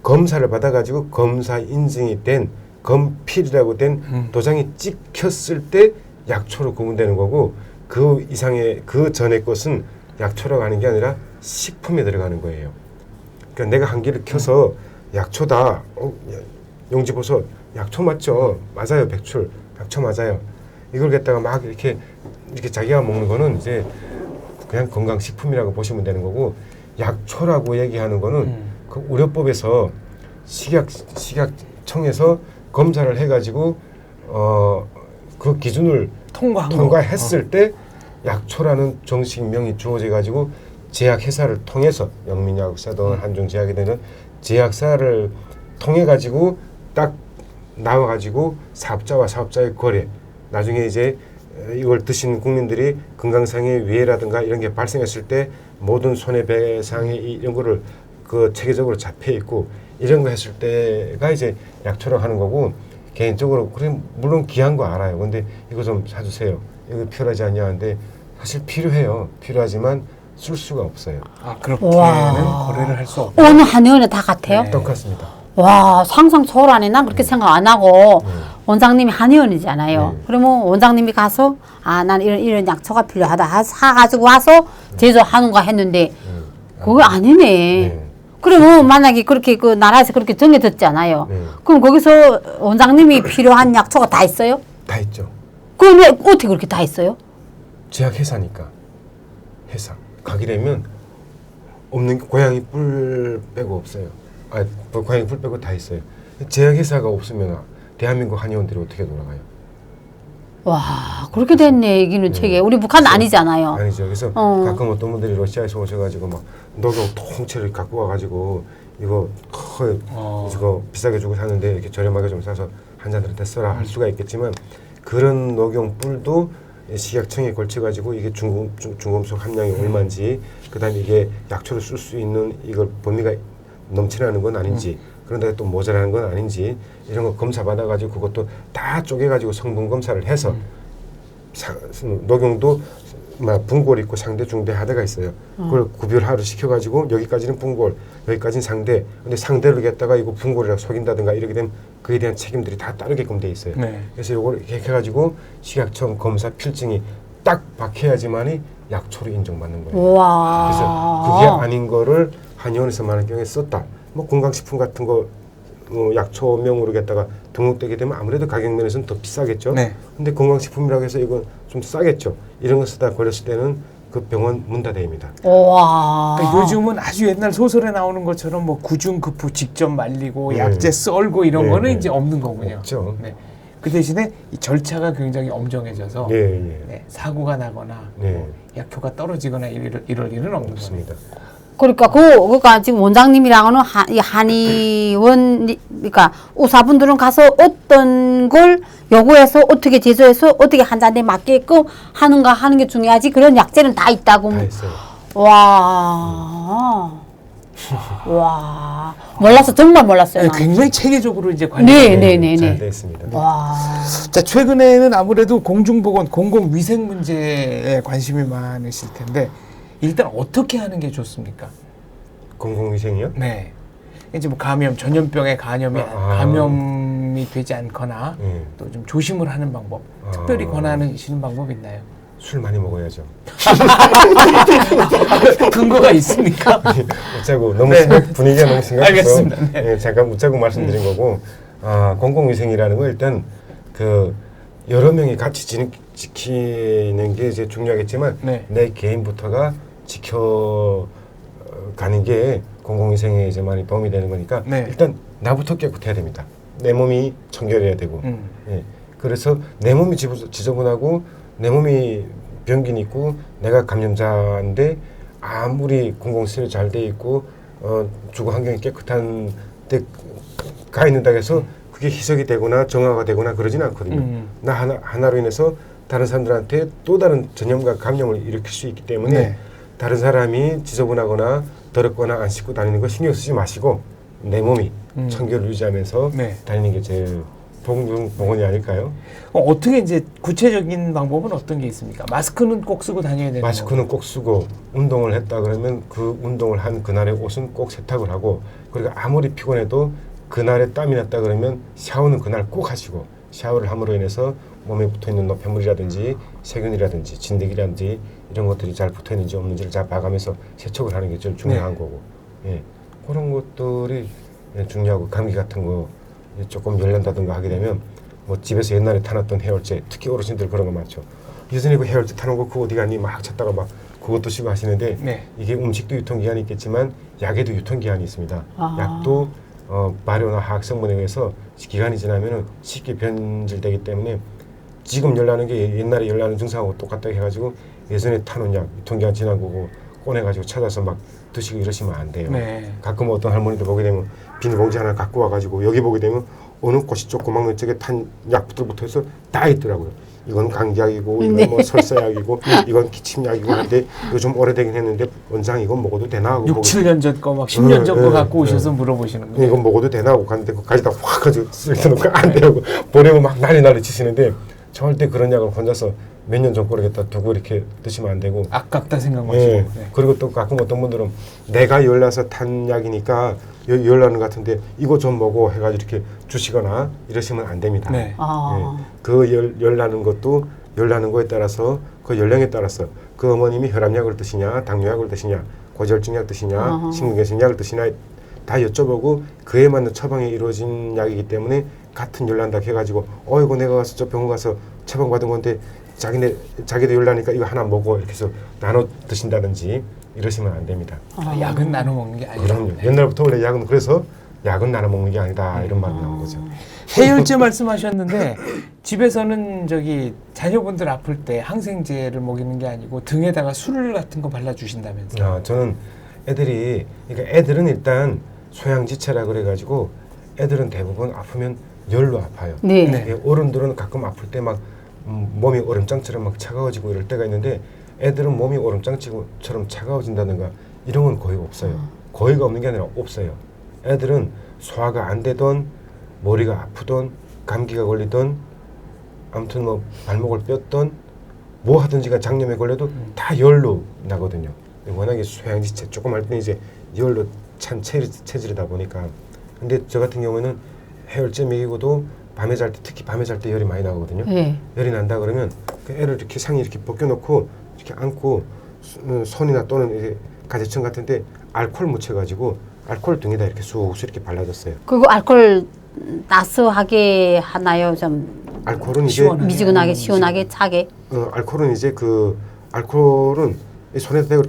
S2: 검사를 받아가지고 검사 인증이 된 검필이라고 된 도장이 찍혔을 때 약초로 구분되는 거고 그 이상의 그 전의 것은 약초라고 하는 게 아니라 식품에 들어가는 거예요. 그러니까 내가 한 개를 켜서 약초다. 용지버섯 약초 맞죠? 맞아요. 백출 약초 맞아요. 이걸 갖다가 막 이렇게 자기가 먹는 거는 이제 그냥 건강식품이라고 보시면 되는 거고 약초라고 얘기하는 거는 그 의료법에서 식약청에서 검사를 해가지고 그 기준을 통과했을 때 약초라는 정식명이 주어져 가지고 제약회사를 통해서 영민약사든 한중제약이 되는 제약사를 통해 가지고 딱 나와 가지고 사업자와 사업자의 거래 나중에 이제 이걸 드신 국민들이 건강상의 위해라든가 이런 게 발생했을 때 모든 손해배상의 이런 거를 그 체계적으로 잡혀 있고 이런 거 했을 때가 이제 약초라고 하는 거고 개인적으로 그래 물론 귀한 거 알아요. 근데 이거 좀 사주세요. 이거 필요하지 않냐 하는데 사실 필요해요. 필요하지만 쓸 수가 없어요.
S1: 아 그렇게는 거래를 할 수 없고
S3: 어느 한의원에 다 같아요?
S1: 네.
S2: 똑같습니다.
S3: 와 상상 초월하네. 난 그렇게 생각 안 하고 원장님이 한의원이잖아요. 그러면 원장님이 가서 난 이런 약초가 필요하다 사가지고 와서 제조하는가 했는데 그거 아니네.
S2: 네.
S3: 그러면 만약에 그렇게 그 나라에서 그렇게 정해졌잖아요. 그럼 거기서 원장님이 필요한 약초가 다 있어요?
S2: 다 있죠.
S3: 그럼 왜 어떻게 그렇게 다 있어요?
S2: 제약회사니까 회사 가게 되면 없는 게 고양이 뿔 빼고 없어요. 고양이 뿔 빼고 다 있어요. 제약회사가 없으면 대한민국 한의원들이 어떻게 돌아가요?
S3: 와 그렇게 됐네 여기는 책에. 우리 북한 아니잖아요.
S2: 아니죠. 그래서 가끔 어떤 분들이 러시아에서 오셔가지고 막 녹용 통째로 갖고 와가지고 이거 이거 비싸게 주고 사는데 이렇게 저렴하게 좀 사서 환자들한테 써라 할 수가 있겠지만 그런 녹용 뿔도 식약청에 걸쳐가지고 이게 중금속 함량이 얼마인지 그다음에 이게 약초로 쓸 수 있는 이걸 범위가 넘치나는 건 아닌지 그런데 또 모자라는 건 아닌지 이런 거 검사 받아가지고 그것도 다 쪼개가지고 성분 검사를 해서 녹용도 분골 있고 상대, 중대, 하대가 있어요. 그걸 구별하러 시켜가지고 여기까지는 분골, 여기까지는 상대. 근데 상대를 갖다가 이거 분골이라고 속인다든가 이렇게 되면 그에 대한 책임들이 다 따르게끔 돼 있어요.
S1: 네.
S2: 그래서 이걸 이렇게 해가지고 식약청 검사 필증이 딱 박혀야지만이 약초로 인정받는 거예요.
S3: 와.
S2: 그래서 그게 아닌 거를 한의원에서 많은 경우에 썼다. 뭐 건강식품 같은 거 약초명으로 갖다가 등록되게 되면 아무래도 가격 면에서는 더 비싸겠죠.
S1: 네.
S2: 근데 건강식품이라고 해서 이거 좀 싸겠죠. 이런 거 쓰다 걸렸을 때는 그 병원 문 닫아야입니다.
S3: 와.
S1: 그러니까 요즘은 아주 옛날 소설에 나오는 것처럼 뭐 구중급fu 직접 말리고 약재 썰고 이런 거는 이제 없는 거군요.
S2: 없죠.
S1: 네. 그 대신에 이 절차가 굉장히 엄정해져서 네, 사고가 나거나 뭐 약효가 떨어지거나 이럴 일은 없는
S2: 없습니다.
S1: 거네요.
S3: 그러니까 지금 원장님이랑은 이 한의원 그러니까 의사분들은 가서 어떤 걸 요구해서 어떻게 제조해서 어떻게 환자한테 맞게끔 하는가 하는 게 중요하지. 그런 약재는 다 있다고.
S2: 다 있어요.
S3: 와 몰랐어. 정말 몰랐어요.
S1: 네,
S3: 나는.
S1: 굉장히 체계적으로 이제 관리가
S2: 잘 되어 있습니다.
S3: 와.
S1: 자, 최근에는 아무래도 공중보건, 공공위생 문제에 관심이 많으실 텐데 일단 어떻게 하는 게 좋습니까?
S2: 공공위생이요?
S1: 네. 이제 뭐 감염, 전염병에 감염이 되지 않거나 또 좀 조심을 하는 방법, 특별히 권하시는 방법 있나요?
S2: 술 많이 먹어야죠.
S1: 근거가 있습니까?
S2: 웃자고 너무
S1: 네.
S2: 분위기가 너무 심각해서
S1: 알겠습니다. 네.
S2: 예, 잠깐 웃자고 말씀드린 거고 공공위생이라는 거 일단 그 여러 명이 같이 지키는 게 이제 중요하겠지만
S1: 네.
S2: 내 개인부터가 지켜가는 게 공공위생에 이제 많이 도움이 되는 거니까
S1: 네.
S2: 일단 나부터 깨끗해야 됩니다. 내 몸이 청결해야 되고 예. 그래서 내 몸이 지저분하고 내 몸이 병균이 있고 내가 감염자인데 아무리 공공시설이 잘 돼 있고 주거 환경이 깨끗한 데 가 있는다고 해서 그게 희석이 되거나 정화가 되거나 그러진 않거든요. 나 하나로 인해서 다른 사람들한테 또 다른 전염과 감염을 일으킬 수 있기 때문에
S1: 네.
S2: 다른 사람이 지저분하거나 더럽거나 안 씻고 다니는 거 신경 쓰지 마시고 내 몸이 청결을 유지하면서
S1: 네.
S2: 다니는 게 제일 복원이 아닐까요?
S1: 어떻게 이제 구체적인 방법은 어떤 게 있습니까? 마스크는 꼭 쓰고 다녀야 되는
S2: 마스크는 꼭 쓰고 운동을 했다 그러면 그 운동을 한 그날의 옷은 꼭 세탁을 하고 그리고 아무리 피곤해도 그날에 땀이 났다 그러면 샤워는 그날 꼭 하시고 샤워를 함으로 인해서 몸에 붙어있는 노폐물이라든지 세균이라든지 진드기라든지 이런 것들이 잘 붙어있는지 없는지를 잘 봐가면서 세척을 하는 게 제일 중요한 거고 예. 그런 것들이 중요하고 감기 같은 거 조금 열난다든가 하게 되면 뭐 집에서 옛날에 타놨던 해열제 특히 어르신들 그런 거 많죠. 예전에 그 해열제 타는 거 그거 어디 갔니 막 찾다가 막 그것도 쓰고 하시는데
S1: 네.
S2: 이게 음식도 유통기한이 있겠지만 약에도 유통기한이 있습니다.
S3: 아.
S2: 약도 발효나 화학성분에 의해서 기간이 지나면 쉽게 변질되기 때문에 지금 열나는 게 옛날에 열나는 증상하고 똑같다고 해가지고 예전에 타놓은 약 유통기한 지난 거고 꺼내가지고 찾아서 막 드시고 이러시면 안 돼요.
S1: 네.
S2: 가끔 어떤 할머니들 보게 되면 비닐봉지 하나 갖고 와가지고 여기 보게 되면 어느 곳이 조그만 쪽에 탄 약부터 해서 다 있더라고요. 이건 감기약이고 이건 뭐 설사약이고 이건 기침약이고 한데 이거 좀 오래되긴 했는데 원장 이건 먹어도 되나 하고
S1: 6, 7년 전 거 막 10년 전 거 갖고 오셔서 물어보시는 거예요.
S2: 이건 먹어도 되나 하고 갔는데 그까지 다 확 가지고 쓸데놓고 안 되고 보내고 막 난리 치시는데 절대 그런 약을 혼자서 몇 년 전 거르겠다 두고 이렇게 드시면 안 되고
S1: 아깝다 생각하시고.
S2: 예.
S1: 네.
S2: 그리고 또 가끔 어떤 분들은 내가 열나서 탄 약이니까 열나는 것 같은데 이거 좀 먹어 해가지고 이렇게 주시거나 이러시면 안 됩니다.
S1: 네.
S2: 예. 그 열나는 것도 열나는 거에 따라서 그 연령에 따라서 그 어머님이 혈압약을 드시냐 당뇨약을 드시냐 고지혈증약 드시냐 심근경색약을 드시냐 다 여쭤보고 그에 맞는 처방이 이루어진 약이기 때문에 같은 열난다 해가지고 이거 내가 가서 저 병원 가서 처방 받은 건데 자기도 열나니까 이거 하나 먹어 이렇게 해서 나눠 드신다든지 이러시면 안 됩니다.
S1: 약은 나눠 먹는 게 아니라.
S2: 그럼요. 옛날부터 원래 약은 그래서 약은 나눠 먹는 게 아니다 이런 말이 나온 거죠.
S1: 해열제 말씀하셨는데 집에서는 자녀분들 아플 때 항생제를 먹이는 게 아니고 등에다가 술 같은 거 발라주신다면서요?
S2: 저는 그러니까 애들은 일단 소양지체라 그래가지고 애들은 대부분 아프면 열로 아파요.
S3: 네.
S1: 네.
S2: 어른들은 가끔 아플 때 막 몸이 얼음장처럼 막 차가워지고 이럴 때가 있는데 애들은 몸이 얼음장처럼 차가워진다든가 이런 건 거의 없어요. 거의가 없는 게 아니라 없어요. 애들은 소화가 안 되던 머리가 아프던 감기가 걸리던 아무튼 뭐 발목을 뼈던 뭐 하든지가 장염에 걸려도 다 열로 나거든요. 워낙에 소양지체 조금 할 때는 이제 열로 찬 체질이다 보니까 근데 저 같은 경우에는 해열제 먹이고도 특히 밤에 잘 때 열이 많이 나거든요.
S3: 네.
S2: 열이 난다 그러면 그 애를 이렇게 상에 이렇게 벗겨놓고 이렇게 안고 손이나 또는 이제 가재청 같은데 알코올 묻혀가지고 알코올 등에다 이렇게 쑥쑥 이렇게 발라줬어요.
S3: 그리고 알코올 따스하게 하나요? 좀
S2: 알코올은 이제
S1: 시원하게.
S3: 미지근하게 시원하게 차게.
S2: 알코올은 이제 알코올은 이 손에다 대고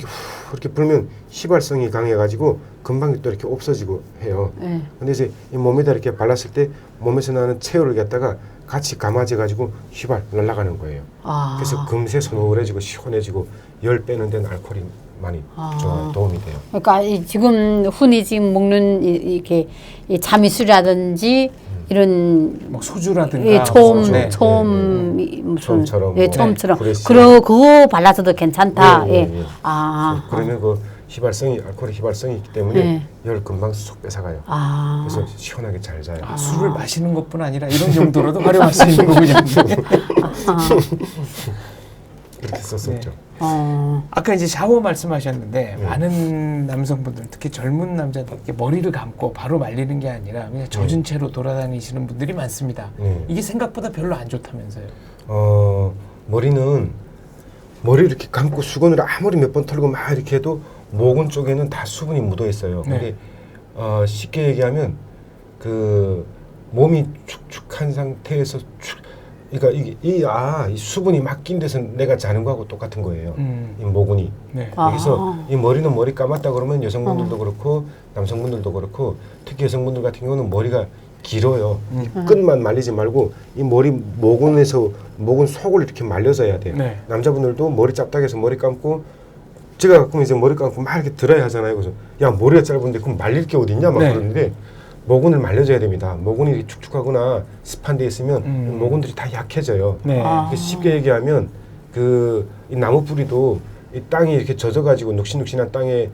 S2: 이렇게 불면 휘발성이 강해가지고 금방 또 이렇게 없어지고 해요.
S3: 네.
S2: 근데 이제 이 몸에다 이렇게 발랐을 때 몸에서 나는 체열을 갖다가 같이 감아져가지고 휘발 날아가는 거예요. 그래서 금세 서늘해지고 시원해지고 열 빼는 데는 알코올이 많이 도움이 돼요.
S3: 그러니까 지금 흔히 지금 먹는 이렇게 이 자미술이라든지 이런
S1: 뭐 소주라든가
S3: 예,
S1: 소주.
S3: 무슨
S2: 처음처럼
S3: 예,
S2: 뭐
S3: 처음처럼
S2: 프레시.
S3: 그거 발라서도 괜찮다.
S2: 예, 예,
S3: 예.
S2: 예.
S3: 아.
S2: 그러면 그 휘발성이 알코올의 휘발성이 있기 때문에
S3: 네.
S2: 열을 금방 쏙 뺏어가요.
S3: 아.
S2: 그래서 시원하게 잘 자요.
S1: 아, 술을 마시는 것뿐 아니라 이런 용도로도 활용할 수 있는 거군요.
S2: 그렇게 썼었죠.
S1: 아까 이제 샤워 말씀하셨는데
S2: 네.
S1: 많은 남성분들 특히 젊은 남자들 이렇게 머리를 감고 바로 말리는 게 아니라 그냥 젖은 채로 돌아다니시는 분들이 많습니다.
S2: 네.
S1: 이게 생각보다 별로 안 좋다면서요.
S2: 머리를 이렇게 감고 수건으로 아무리 몇 번 털고 막 이렇게 해도 모근 쪽에는 다 수분이 묻어 있어요.
S1: 네.
S2: 근데 쉽게 얘기하면 그 몸이 축축한 상태에서 그러니까 이 수분이 막 낀 데서 내가 자는 거하고 똑같은 거예요. 이 모근이.
S1: 네.
S2: 여기서 이 머리는 머리 감았다 그러면 여성분들도 그렇고 남성분들도 그렇고 특히 여성분들 같은 경우는 머리가 길어요. 이 끝만 말리지 말고 이 머리 모근 속을 이렇게 말려서 해야 돼요.
S1: 네.
S2: 남자분들도 머리 짭딱해서 머리 감고 제가 가끔 이제 머리 감고 막 이렇게 드라이 하잖아요. 그래서 야 머리가 짧은데 그럼 말릴 게 어디 있냐 막
S1: 네.
S2: 그러는데 모근을 말려줘야 됩니다. 모근이 이렇게 축축하거나 습한 데 있으면 모근들이 다 약해져요.
S1: 네.
S2: 그러니까 쉽게 얘기하면 이 나무 뿌리도 이 땅이 이렇게 젖어가지고 녹신녹신한 땅에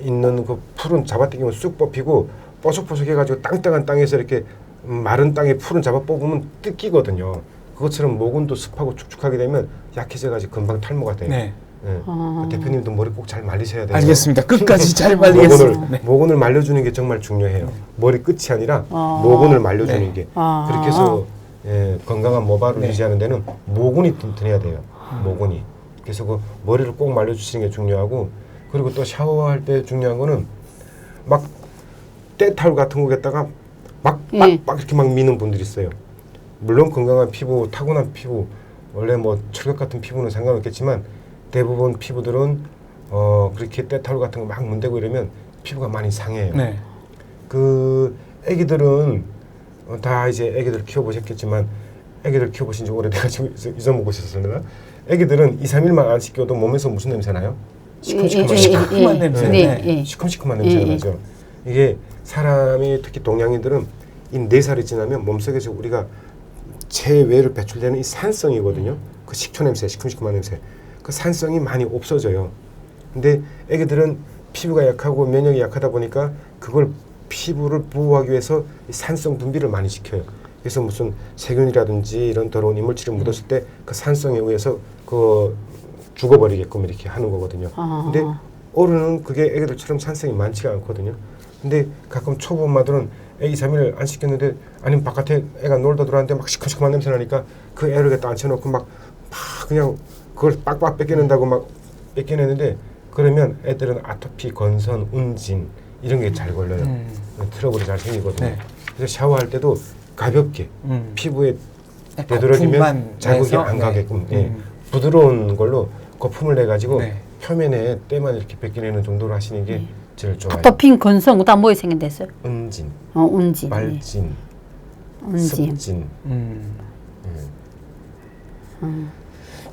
S2: 있는 그 풀은 잡아당기면 쑥 뽑히고 뽀석뽀석해가지고 땅땅한 땅에서 이렇게 마른 땅에 풀은 잡아 뽑으면 뜯기거든요. 그것처럼 모근도 습하고 축축하게 되면 약해져가지고 금방 탈모가 돼요.
S1: 네.
S2: 예. 대표님도 머리 꼭 잘 말리셔야 돼요.
S1: 알겠습니다. 끝까지 잘 말리겠습니다. 네.
S2: 모근을 말려주는 게 정말 중요해요. 머리 끝이 아니라 모근을 말려주는
S1: 네.
S2: 게. 그렇게 해서 건강한 모발을
S1: 네.
S2: 유지하는 데는 모근이 튼튼해야 돼요. 모근이. 그래서 그 머리를 꼭 말려주시는 게 중요하고 그리고 또 샤워할 때 중요한 거는 막 때타올 같은 거에다가 막 이렇게 막 미는 분들이 있어요. 물론 건강한 피부, 타고난 피부, 원래 뭐 철벽 같은 피부는 상관없겠지만 대부분 피부들은 그렇게 때타올 같은 거 막 문대고 이러면 피부가 많이 상해요.
S1: 네.
S2: 그 애기들은 다 이제 애기들 키워보셨겠지만 애기들 키워보신 지 오래돼가지고 잊어먹으셨으나 애기들은 2, 3일만 안 씻겨도 몸에서 무슨 냄새 나요?
S1: 시큼한 냄새.
S3: 네.
S2: 시큼시큼한 냄새가 나죠. 이게 사람이 특히 동양인들은 이 4살이 지나면 몸속에서 우리가 체외로 배출되는 이 산성이거든요. 그 식초 냄새, 시큼시큼한 냄새. 그 산성이 많이 없어져요. 근데 애기들은 피부가 약하고 면역이 약하다 보니까 그걸 피부를 보호하기 위해서 이 산성 분비를 많이 시켜요. 그래서 무슨 세균이라든지 이런 더러운 이물질이 묻었을 때 그 산성에 의해서 그 죽어버리게끔 이렇게 하는 거거든요. 근데 어른은 그게 애기들처럼 산성이 많지가 않거든요. 근데 가끔 초보 엄마들은 애기 3일 안 씻겼는데 아니면 바깥에 애가 놀다 들어왔는데 막 시큼시큼한 냄새 나니까 그 애를 갖다 앉혀놓고 막 그냥 그걸 빡빡 뺏겨낸다고 막 뺏겨내는데 그러면 애들은 아토피, 건선, 운진 이런 게 잘 걸려요. 트러블이 잘 생기거든요.
S1: 네.
S2: 그래서 샤워할 때도 가볍게 피부에
S1: 거품만
S2: 되도록이면 자극이
S1: 내서,
S2: 안 가게끔
S1: 네.
S2: 부드러운 걸로 거품을 내가지고
S1: 네.
S2: 표면에 때만 이렇게 벗겨내는 정도로 하시는 게 제일 좋아요.
S3: 아토핀 건성 그다음 뭐에 생긴댔어요?
S2: 은진,
S3: 운진.
S2: 말진,
S3: 운진.
S2: 습진.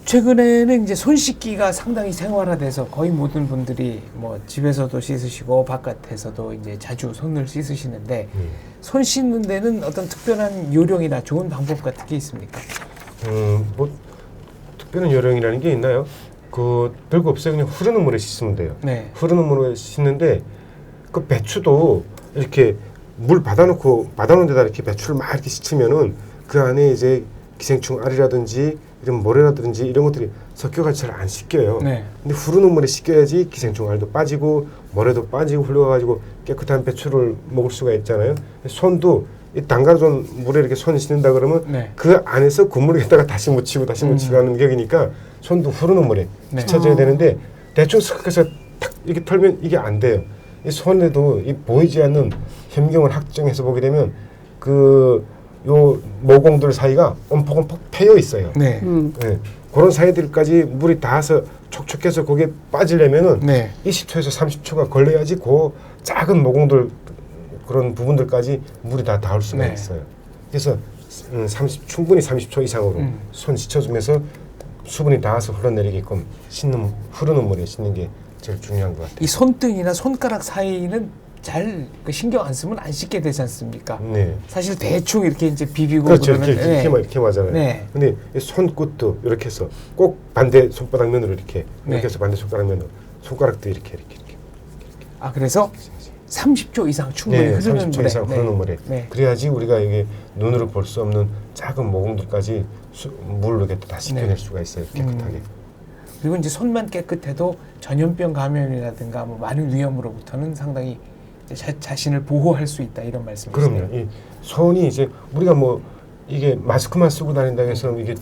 S1: 최근에는 이제 손 씻기가 상당히 생활화돼서 거의 모든 분들이 뭐 집에서도 씻으시고 바깥에서도 이제 자주 손을 씻으시는데 손 씻는 데는 어떤 특별한 요령이나 좋은 방법 같은 게 있습니까?
S2: 뭐 특별한 요령이라는 게 있나요? 그 별거 없어요. 그냥 흐르는 물에 씻으면 돼요.
S1: 네.
S2: 흐르는 물에 씻는데 그 배추도 이렇게 물 받아놓은 데다 이렇게 배추를 막 이렇게 씻으면은 그 안에 이제 기생충 알이라든지 이런 모래라든지 이런 것들이 섞여가지고 잘 안 씻겨요.
S1: 네.
S2: 근데 흐르는 물에 씻겨야지 기생충 알도 빠지고 모래도 빠지고 흘러가지고 깨끗한 배추를 먹을 수가 있잖아요. 손도 이 담가둔 물에 이렇게 손 씻는다 그러면
S1: 네.
S2: 그 안에서 국물에다가 다시 묻히고 하는 격이니까 손도 흐르는 물에
S1: 네.
S2: 씻혀져야 되는데 대충 섞어서 탁 이렇게 털면 이게 안 돼요. 이 손에도 이 보이지 않는 현미경을 확정해서 보게 되면 요 모공들 사이가 엄폭엄폭 패여 있어요.
S1: 네.
S2: 네. 그런 사이들까지 물이 닿아서 촉촉해서 거기에 빠지려면은
S1: 네.
S2: 20초에서 30초가 걸려야지 그 작은 모공들 그런 부분들까지 물이 다 닿을 수가
S1: 네.
S2: 있어요. 그래서 충분히 30초 이상으로 손 씻어주면서 수분이 닿아서 흘러내리게끔 흐르는 물에 씻는 게 제일 중요한 것 같아요.
S1: 이 손등이나 손가락 사이는 잘 그 신경 안 쓰면 안 씻게 되지 않습니까?
S2: 네.
S1: 사실 대충 이렇게 이제 비비고
S2: 그렇죠.
S1: 그러는
S2: 이렇게 맞아요.
S1: 네.
S2: 근데 이 손끝도 이렇게 해서 꼭 반대 손바닥 면으로 이렇게
S1: 네.
S2: 해서 반대 손가락 면으로 손가락도 이렇게.
S1: 아 그래서 30초 이상 충분히
S2: 네,
S1: 흐르는
S2: 30초
S1: 물에
S2: 이상 흐르는 물에.
S1: 네.
S2: 그래야지 우리가 이게 눈으로 볼 수 없는 작은 모공들까지 물로 이렇게 다 씻겨낼
S1: 네.
S2: 수가 있어요. 깨끗하게.
S1: 그리고 이제 손만 깨끗해도 전염병 감염이라든가 뭐 많은 위험으로부터는 상당히 자신을 보호할 수 있다 이런 말씀이시네요.
S2: 그럼요. 이 손이 이제 우리가 뭐 이게 마스크만 쓰고 다닌다고 해서 이게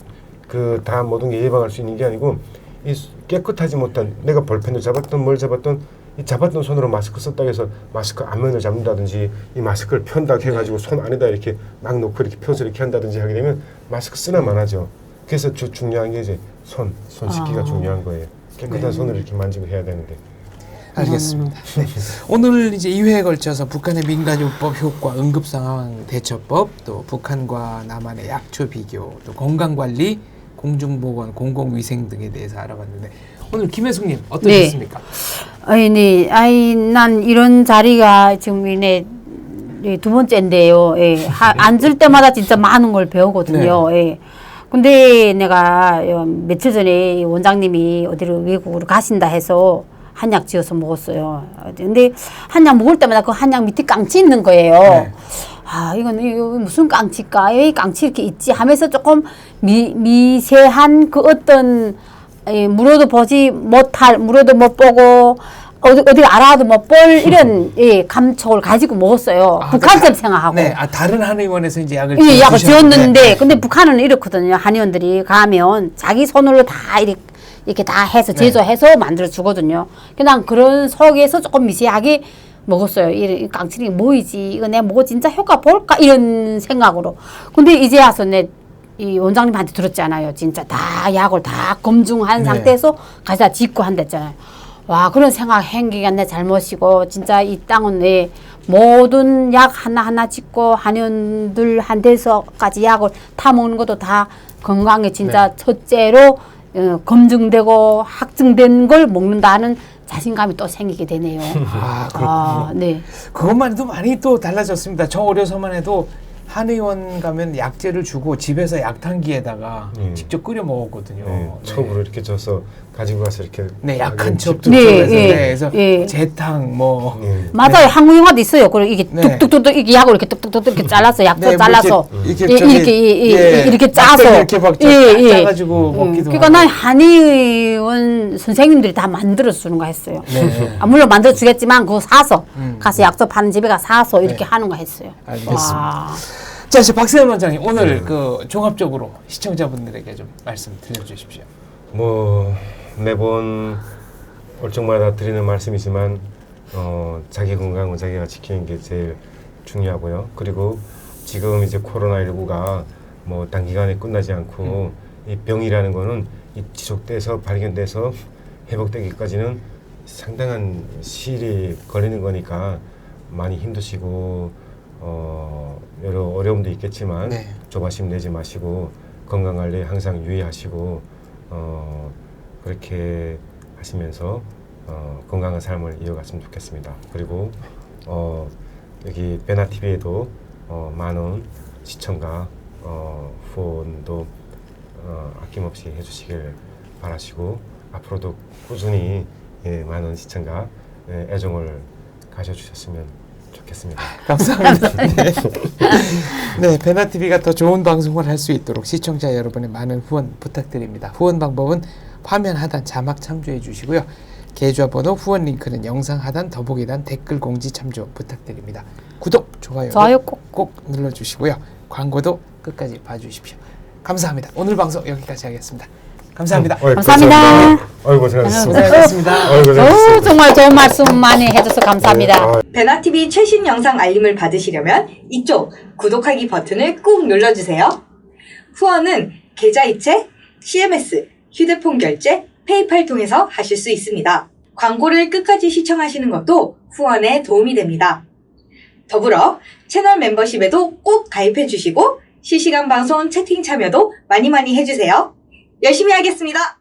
S2: 그 다 모든 게 예방할 수 있는 게 아니고 이 깨끗하지 못한 내가 볼펜을 잡았던 뭘 잡았던 이 잡았던 손으로 마스크 썼다고 해서 마스크 앞면을 잡는다든지 이 마스크를 편다고 해가지고 손 안에다 이렇게 막 놓고 이렇게 펴서 이렇게 한다든지 하게 되면 마스크 쓰나 마나죠. 그래서 중요한 게 이제 손 씻기가 중요한 거예요. 깨끗한 손으로 이렇게 만지고 해야 되는데.
S1: 알겠습니다. 네. 오늘 이제 2회에 걸쳐서 북한의 민간요법 효과, 응급상황 대처법, 또 북한과 남한의 약초 비교, 또 건강관리, 공중보건, 공공위생 등에 대해서 알아봤는데 오늘 김혜숙님 어떠셨습니까?
S3: 난 이런 자리가 지금 두 번째인데요. 앉을 때마다 진짜 많은 걸 배우거든요. 근데 내가 며칠 전에 원장님이 어디로 외국으로 가신다 해서 한약 지어서 먹었어요. 근데 한약 먹을 때마다 그 한약 밑에 깡치 있는 거예요.
S1: 네.
S3: 이거 무슨 깡치일까? 왜 깡치 이렇게 있지? 하면서 조금 미세한 그 어떤 물어도 보지 못할, 물어도 못 보고 어디 알아도 못 볼 이런 감촉을 가지고 먹었어요. 북한처럼 생각하고.
S1: 네, 다른 한의원에서 이제 약을
S3: 약을 지었는데,
S1: 네.
S3: 근데 북한은 이렇거든요. 한의원들이 가면 자기 손으로 다 이렇게 다 해서 제조해서 만들어 주거든요. 난 그런 속에서 조금 미세하게 먹었어요. 이 깡치리 뭐이지? 이거 내가 먹어 진짜 효과 볼까? 이런 생각으로. 근데 이제 와서 이 원장님한테 들었잖아요. 진짜 다 약을 다 검증한 상태에서 가져다 짓고 한댔잖아요. 와, 그런 생각 행기가 내 잘못이고, 진짜 이 땅은 모든 약 하나하나 짓고, 한의원들한테서까지 약을 타먹는 것도 다 건강에 진짜 첫째로 검증되고 확증된 걸 먹는다는 자신감이 또 생기게 되네요.
S1: 그렇군요.
S3: 네.
S1: 그것만 해도 많이 또 달라졌습니다. 저 어려서만 해도 한의원 가면 약재를 주고 집에서 약탕기에다가 직접 끓여 먹었거든요.
S2: 네, 첩으로 이렇게 져서 가지고 가서 이렇게
S1: 약한 첩
S3: tuktuk해서
S1: 그래서 재탕 뭐
S3: 맞아요. 한국 영화도 있어요. 그리고 이게 뚝뚝뚝뚝 이게 약을 이렇게 뚝뚝뚝뚝 이렇게 잘라서 약도 잘라서 이렇게 짜서
S1: 이렇게 막 짜가지고 먹기도
S3: 그러니까 난 한의원 선생님들이 다 만들어 주는 거 했어요. 물론 만들어 주겠지만 그거 사서 가서 약초 파는 집에 가 사서 이렇게 하는 거 했어요.
S1: 알겠습니다. 자, 이제 박세현 원장님 오늘 그 종합적으로 시청자분들에게 좀 말씀 들려주십시오.
S2: 뭐 매번 올 적마다 드리는 말씀이지만 자기 건강은 자기가 지키는 게 제일 중요하고요. 그리고 지금 이제 코로나19가 뭐 단기간에 끝나지 않고 이 병이라는 거는 이 지속돼서 발견돼서 회복되기까지는 상당한 시일이 걸리는 거니까 많이 힘드시고 여러 어려움도 있겠지만 조바심 내지 마시고 건강 관리에 항상 유의하시고 그렇게 하시면서 건강한 삶을 이어갔으면 좋겠습니다. 그리고 여기 베나TV에도 많은 시청과 후원도 아낌없이 해주시길 바라시고 앞으로도 꾸준히 많은 시청과 애정을 가져주셨으면 좋겠습니다.
S1: 감사합니다. 네, 베나TV가 더 좋은 방송을 할 수 있도록 시청자 여러분의 많은 후원 부탁드립니다. 후원 방법은 화면 하단 자막 참조해 주시고요. 계좌번호 후원 링크는 영상 하단 더보기란 댓글 공지 참조 부탁드립니다. 구독, 좋아요 꼭 눌러주시고요. 광고도 끝까지 봐주십시오. 감사합니다. 오늘 방송 여기까지 하겠습니다. 감사합니다.
S3: 감사합니다.
S1: 고생하셨습니다.
S3: 정말 좋은 말씀 많이 해줘서 감사합니다.
S4: 베나TV 최신 영상 알림을 받으시려면 이쪽 구독하기 버튼을 꾹 눌러주세요. 후원은 계좌이체, CMS, 휴대폰 결제, 페이팔 통해서 하실 수 있습니다. 광고를 끝까지 시청하시는 것도 후원에 도움이 됩니다. 더불어 채널 멤버십에도 꼭 가입해 주시고 실시간 방송 채팅 참여도 많이 해주세요. 열심히 하겠습니다.